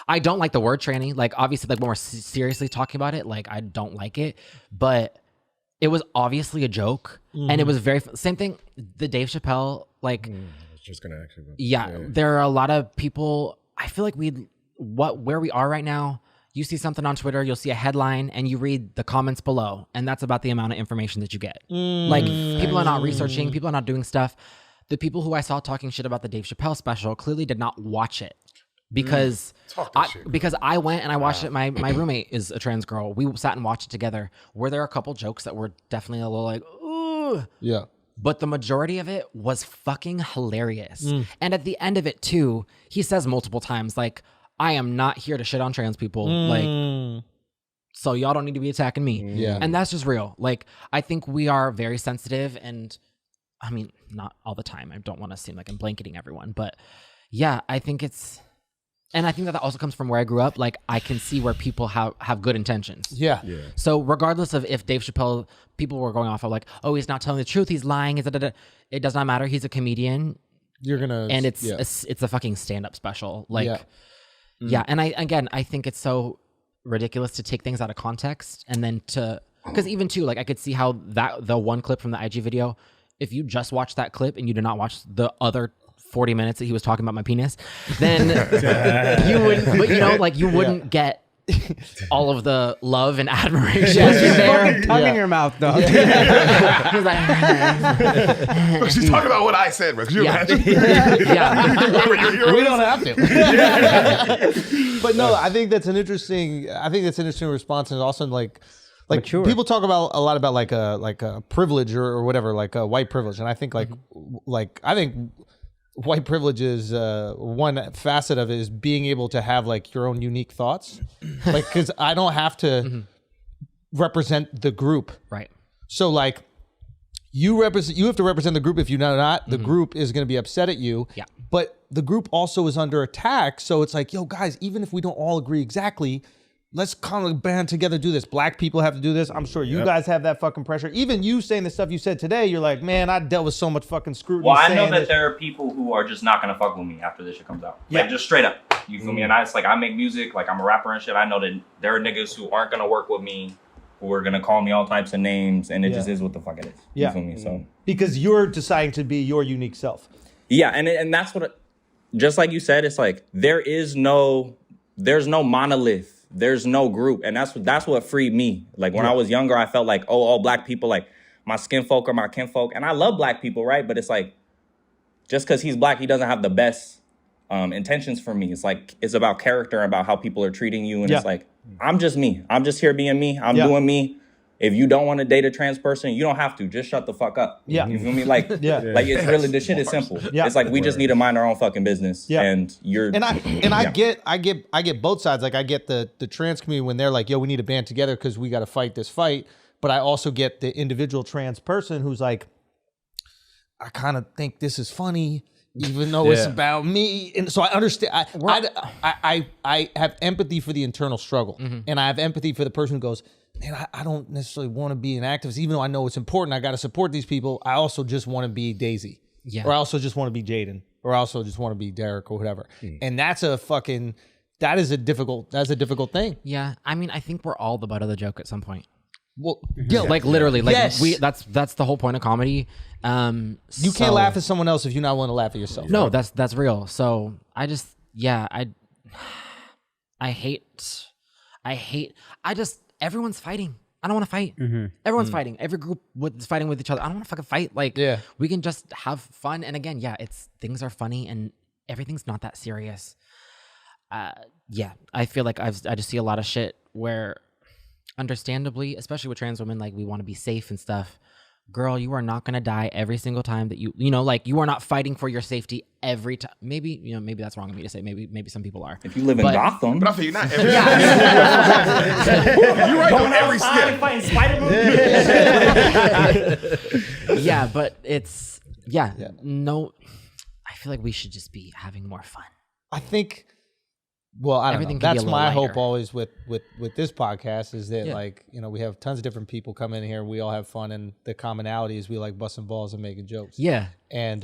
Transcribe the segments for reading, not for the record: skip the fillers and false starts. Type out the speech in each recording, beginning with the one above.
I don't like the word tranny. Like, obviously, like when we're seriously talking about it, like I don't like it, but it was obviously a joke, and it was very same thing. The Dave Chapelle, like, I was just gonna actually. There are a lot of people. I feel like where we are right now. You see something on Twitter, you'll see a headline, and you read the comments below, and that's about the amount of information that you get. Like, people are not researching, people are not doing stuff. The people who I saw talking shit about the Dave Chappelle special clearly did not watch it because I went and I watched it. My roommate is a trans girl. We sat and watched it together. Were there a couple jokes that were definitely a little like, ooh. Yeah. But the majority of it was fucking hilarious. And at the end of it too, he says multiple times, like, I am not here to shit on trans people. Like, so y'all don't need to be attacking me. Yeah. And that's just real. Like, I think we are very sensitive, and I mean, not all the time. I don't want to seem like I'm blanketing everyone, but yeah, I think and I think that also comes from where I grew up. Like, I can see where people have good intentions. Yeah. So regardless of if Dave Chappelle, people were going off of like, oh, he's not telling the truth, he's lying, it does not matter. He's a comedian. You're gonna, and it's a fucking stand-up special. Like, yeah. And I think it's so ridiculous to take things out of context and then because even too, like, I could see how the one clip from the IG video, if you just watch that clip and you did not watch the other 40 minutes that he was talking about my penis, then you wouldn't, but you know, like, you wouldn't get all of the love and admiration. She's fucking tongue in your mouth, dog. He's like, she's talking about what I said, bro. Could you imagine? We don't have to. But no, I think that's an interesting response, and also like Mature. People talk about a lot about like a privilege or whatever, like a white privilege, and I think I think white privilege is one facet of it is being able to have like your own unique thoughts, like, because I don't have to represent the group, right? So like you have to represent the group. If you know not, the group is going to be upset at you. Yeah. But the group also is under attack, so it's like, yo guys, even if we don't all agree exactly, let's kind of band together, do this. Black people have to do this. I'm sure you guys have that fucking pressure. Even you saying the stuff you said today, you're like, man, I dealt with so much fucking scrutiny. Well, I know that there are people who are just not gonna fuck with me after this shit comes out. Like, just straight up. You feel me? And it's like, I make music, like, I'm a rapper and shit. I know that there are niggas who aren't gonna work with me, who are gonna call me all types of names, and it just is what the fuck it is. You feel me? So because you're deciding to be your unique self. Yeah, and that's what, just like you said, it's like there's no monolith. There's no group, and that's what freed me. Like, when I was younger, I felt like, oh, all black people, like, my skin folk are my kinfolk, and I love black people, right? But it's like, just because he's black, he doesn't have the best intentions for me. It's like, it's about character and about how people are treating you, and it's like, I'm just me. I'm just here being me. I'm doing me. If you don't want to date a trans person, you don't have to. Just shut the fuck up. Yeah. You feel me? Like, like, it's really, the shit is simple. Yeah. It's like, we just need to mind our own fucking business. Yeah. And I get both sides. Like, I get the trans community when they're like, yo, we need to band together because we got to fight this fight. But I also get the individual trans person who's like, I kind of think this is funny, even though it's about me. And so I understand. I have empathy for the internal struggle, and I have empathy for the person who goes, man, I don't necessarily want to be an activist, even though I know it's important. I got to support these people. I also just want to be Daisy, or I also just want to be Jaden, or I also just want to be Derek or whatever. And that's a difficult thing. Yeah, I mean, I think we're all the butt of the joke at some point. Well, like literally, like yes. that's the whole point of comedy. You can't laugh at someone else if you're not willing to laugh at yourself. No, that's real. So I just, everyone's fighting. I don't want to fight. Everyone's fighting. Every group is fighting with each other. I don't want to fucking fight. Like, we can just have fun. And again, things are funny and everything's not that serious. I feel like I just see a lot of shit where, understandably, especially with trans women, like, we want to be safe and stuff. Girl, you are not going to die every single time that you know, like, you are not fighting for your safety every time. Maybe that's wrong of me to say. Maybe some people are. If you live in Gotham. But I feel you're not every You're right on every step. Fighting Spider-Man. Yeah, but it's, no, I feel like we should just be having more fun. I think, well, I don't know. That's my hope always with this podcast is that, like, you know, we have tons of different people come in here. We all have fun, and the commonality is we like busting balls and making jokes. Yeah. And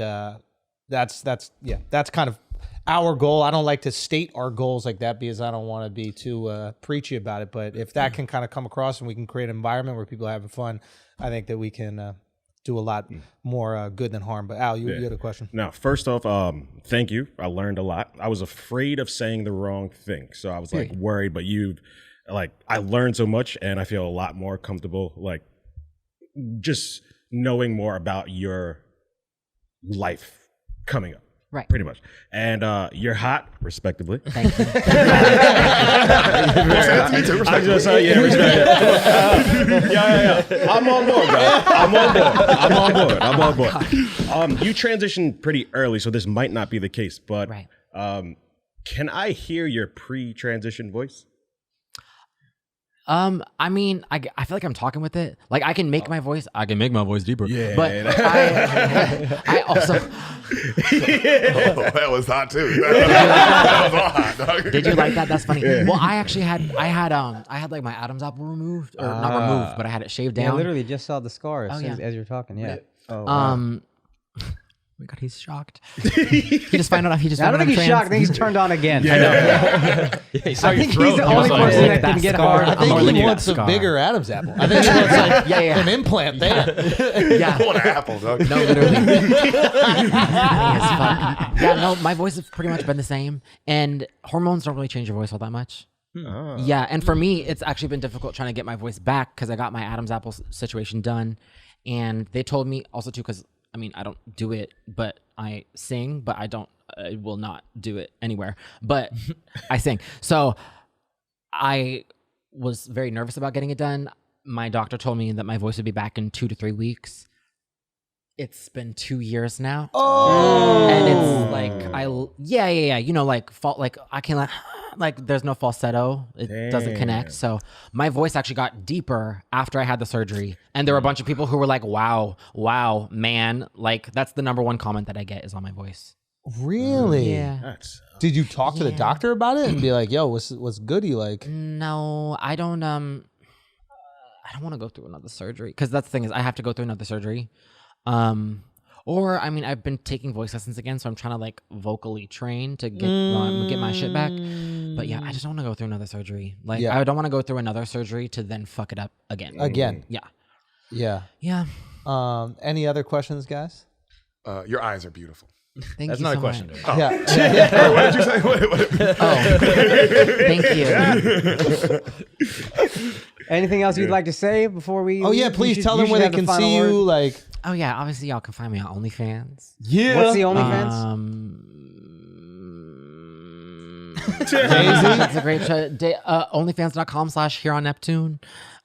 that's kind of our goal. I don't like to state our goals like that because I don't want to be too preachy about it. But if that can kind of come across and we can create an environment where people are having fun, I think that we can do a lot more good than harm. But Al, you had a question. Now, first off, thank you. I learned a lot. I was afraid of saying the wrong thing, so I was like worried. But I learned so much, and I feel a lot more comfortable, like just knowing more about your life coming up. Right. Pretty much. And you're hot, respectively. Thank you. I just, respect. Yeah. I'm on board, guys. I'm on board. You transitioned pretty early, so this might not be the case, but Right. Can I hear your pre-transition voice? I mean, I feel like I'm talking with it. Like I can make my voice deeper. Yeah. But I also that was hot too. That was all hot, dog. did you like that? That's funny. Well, I had like my Adam's apple removed or not removed, but I had it shaved Yeah, I down. literally just saw the scar as, Oh, yeah. as you're talking. Yeah. Oh, Oh my God, he's shocked. He just found out. I don't think he's shocked. I think he's turned on again. I know. I think he's the only person that can get hard. I I'm more think looking he at wants that a scar. bigger Adam's apple. I think he wants like an implant there. Yeah. I want an apple, dog. No, literally. As fuck. Yeah, no, my voice has pretty much been the same, and hormones don't really change your voice all that much. Yeah, and for me, it's actually been difficult trying to get my voice back because I got my Adam's apple situation done, and they told me also too because I mean I don't do it, but I sing, but I will not do it anywhere, but I sing. So I was very nervous about getting it done. My doctor told me that my voice would be back in 2 to 3 weeks. It's been 2 years now. Oh, and it's like you know, like I can like there's no falsetto. It doesn't connect. So my voice actually got deeper after I had the surgery. And there were a bunch of people who were like, wow, man. Like that's the number one comment that I get is on my voice. Really? Yeah. Did you talk to the doctor about it and be like, "Yo, what's goody like?" No, I don't want to go through another surgery because that's the thing is I have to go through another surgery. Or I mean, I've been taking voice lessons again, so I'm trying to like vocally train to get my shit back. But yeah, I just don't want to go through another surgery. Like I don't want to go through another surgery to then fuck it up again. Yeah. Any other questions, guys? Your eyes are beautiful. Thank That's you not so a question. much. Dude. Yeah. What did you say? Thank you. Anything else you'd like to say before we? Oh yeah, please tell them where they can see you. Like, Oh yeah, obviously y'all can find me on OnlyFans. yeah. What's the OnlyFans? That's a great show. OnlyFans.com/here on Neptune.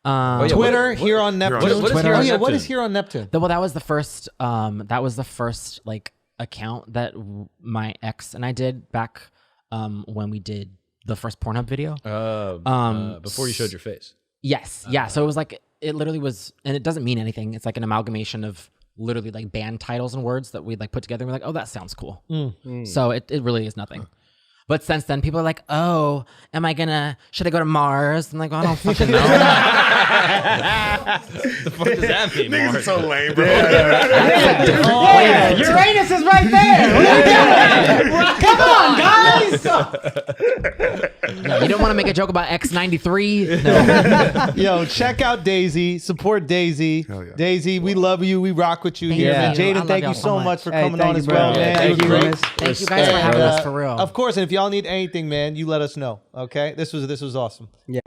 Twitter here on Neptune. What is Here on Oh yeah, what Neptune? is here on Neptune? Well, that was the first. That was the first like account that my ex and I did back when we did the first Pornhub video. Before you showed your face. Yes, yeah. So it was like it literally was, and it doesn't mean anything. It's like an amalgamation of literally like band titles and words that we like put together. And we're like, oh, that sounds cool. So it really is nothing. But since then, people are like, "Oh, should I go to Mars?" I'm like, well, I don't fucking know. The fuck does that mean? Niggas are so lame, bro. Uranus is right there. Come on, guys. No, you don't want to make a joke about X93. No. Yo, check out Daisy. Support Daisy. Hell yeah. Daisy, we love you. We rock with you here. you. Man. I Jaden, love thank y'all you so so much. much for Hey, coming thank on you, as well, bro. man. Thank You were you, great. Eunice. Thank you guys for having us for real. Of course, and if y'all need anything, man, you let us know. Okay, this was awesome. Yeah.